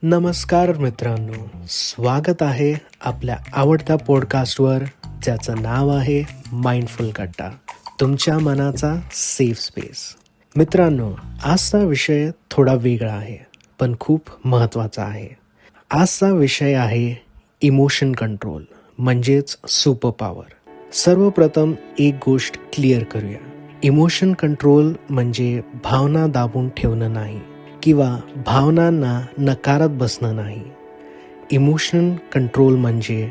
नमस्कार मित्रांनो, स्वागत आहे आपल्या आवडत्या पॉडकास्टवर ज्याचं नाव आहे माइंडफुल कट्टा, तुमच्या मनाचा सेफ स्पेस. मित्रांनो, आजचा विषय थोडा वेगळा आहे पण खूप महत्त्वाचा आहे. आजचा विषय आहे इमोशन कंट्रोल म्हणजेच सुपर पॉवर. सर्वप्रथम एक गोष्ट क्लिअर करूया. इमोशन कंट्रोल म्हणजे भावना दाबून ठेवणं नाही किंवा भावनांना नकारत बसणं नाही. इमोशन कंट्रोल म्हणजे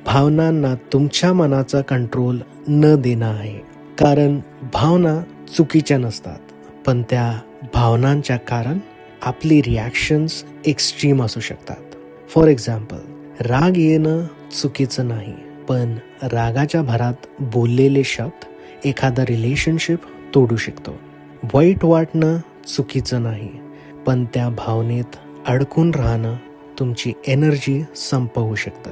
भावनांना तुमच्या मनाचा कंट्रोल न देणं आहे. कारण भावना चुकीच्या नसतात, पण त्या भावनांच्या कारण आपली रिॲक्शन्स एक्स्ट्रीम असू शकतात. फॉर एक्झाम्पल, राग येणं चुकीचं नाही, पण रागाच्या भरात बोललेले शब्द एखादा रिलेशनशिप तोडू शकतो. वाईट वाटणं चुकीचं नाही, पण त्या भावनेत अडकून राहणं तुमची एनर्जी संपवू शकतं.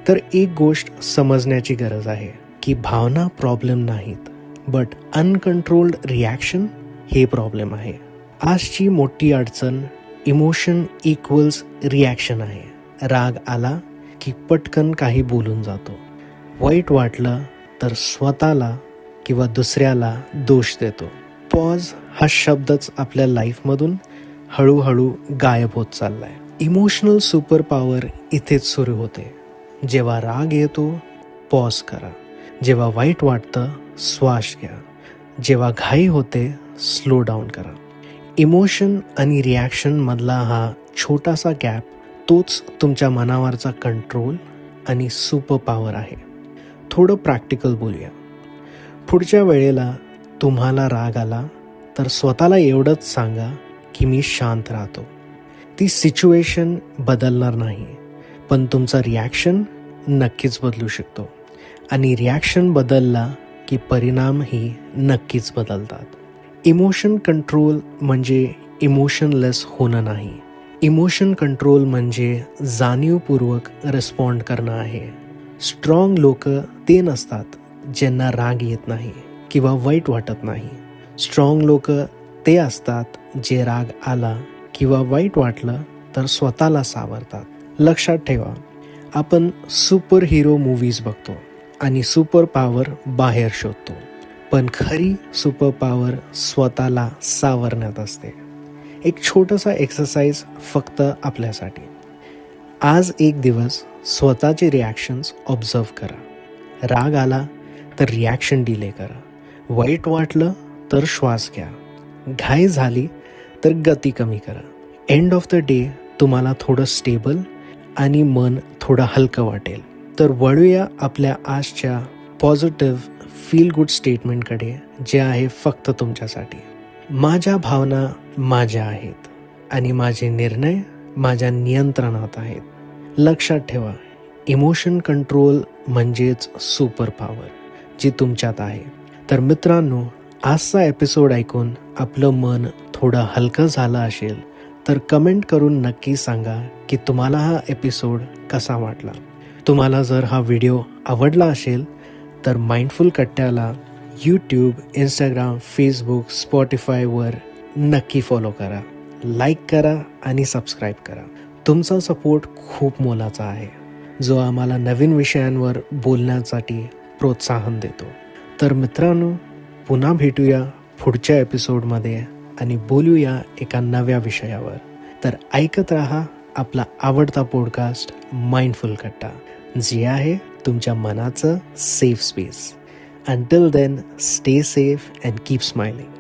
तर एक गोष्ट समजण्याची गरज आहे की भावना प्रॉब्लेम नाहीत, बट अनकंट्रोल्ड रिॲक्शन हे प्रॉब्लेम आहे. आजची मोठी अडचण इमोशन इक्वल्स रिॲक्शन आहे. राग आला की पटकन काही बोलून जातो. वाईट वाटलं तर स्वतःला किंवा दुसऱ्याला दोष देतो. पॉज हा शब्दच आपल्या लाईफमधून हळूहळू गायब होत चाललाय. इमोशनल सुपर पॉवर इथेच सुरू होते. जेव्हा राग येतो, पॉज करा. जेव्हा वाईट वाटतं, श्वास घ्या. जेव्हा घाई होते, स्लो डाऊन करा. इमोशन आणि रिॲक्शन मधला हा छोटासा गॅप, तोच तुमच्या मनावरचा कंट्रोल आणि सुपर पॉवर आहे. थोडं प्रॅक्टिकल बोलूया. पुढच्या वेळेला तुम्हाला राग आला तर स्वतःला एवढंच सांगा की मी शांत राहतो. ती सिच्युएशन बदलणार नाही, पण तुमचा रिॲक्शन नक्कीच बदलू शकतो. आणि रिॲक्शन बदलला की परिणामही नक्कीच बदलतात. इमोशन कंट्रोल म्हणजे इमोशनलेस होणं नाही. इमोशन कंट्रोल म्हणजे जाणीवपूर्वक रिस्पॉन्ड करणं आहे. स्ट्रॉंग लोक ते नसतात ज्यांना राग येत नाही किंवा वाईट वाटत नाही. स्ट्रॉंग लोक ते असतात जे राग आला किंवा वाईट वाटलं तर स्वतःला सावरतात. लक्षात ठेवा, आपण सुपर हिरो मूव्हीज बघतो आणि सुपर पॉवर बाहेर शोधतो, पण खरी सुपर पॉवर स्वतःला सावरण्यात असते. एक छोटासा एक्सरसाइज फक्त आपल्यासाठी. आज एक दिवस स्वतःचे रिॲक्शन्स ऑब्झर्व करा. राग आला तर रिॲक्शन डिले करा. वाईट वाटलं तर श्वास घ्या. घाई झाली तर गती कमी करा. एंड ऑफ द डे तुम्हाला थोडं स्टेबल आणि मन थोडं हलकं वाटेल. तर वळूया आपल्या आजच्या पॉझिटिव्ह फील गुड स्टेटमेंटकडे, जे आहे फक्त तुमच्यासाठी. माझ्या भावना माझ्या आहेत आणि माझे निर्णय माझ्या नियंत्रणात आहेत. लक्षात ठेवा, इमोशन कंट्रोल म्हणजेच सुपर पॉवर जी तुमच्यात आहे. तर मित्रांनो, आजचा एपिसोड ऐकून आपलं मन थोडं हलकं झालं असेल तर कमेंट करून नक्की सांगा की तुम्हाला हा एपिसोड कसा वाटला. तुम्हाला जर हा व्हिडिओ आवडला असेल तर माइंडफुल कट्ट्याला यूट्यूब, इंस्टाग्राम, फेसबुक, स्पॉटिफायवर नक्की फॉलो करा, लाईक करा आणि सबस्क्राईब करा. तुमचा सपोर्ट खूप मोलाचा आहे, जो आम्हाला नवीन विषयांवर बोलण्यासाठी प्रोत्साहन देतो. तर मित्रांनो, पुन्हा भेटूया पुढच्या एपिसोडमध्ये आणि बोलूया एका नव्या विषयावर. तर ऐकत राहा आपला आवडता पॉडकास्ट माइंडफुल कट्टा, जे आहे तुमच्या मनाचं safe space. Until then, stay safe and keep smiling.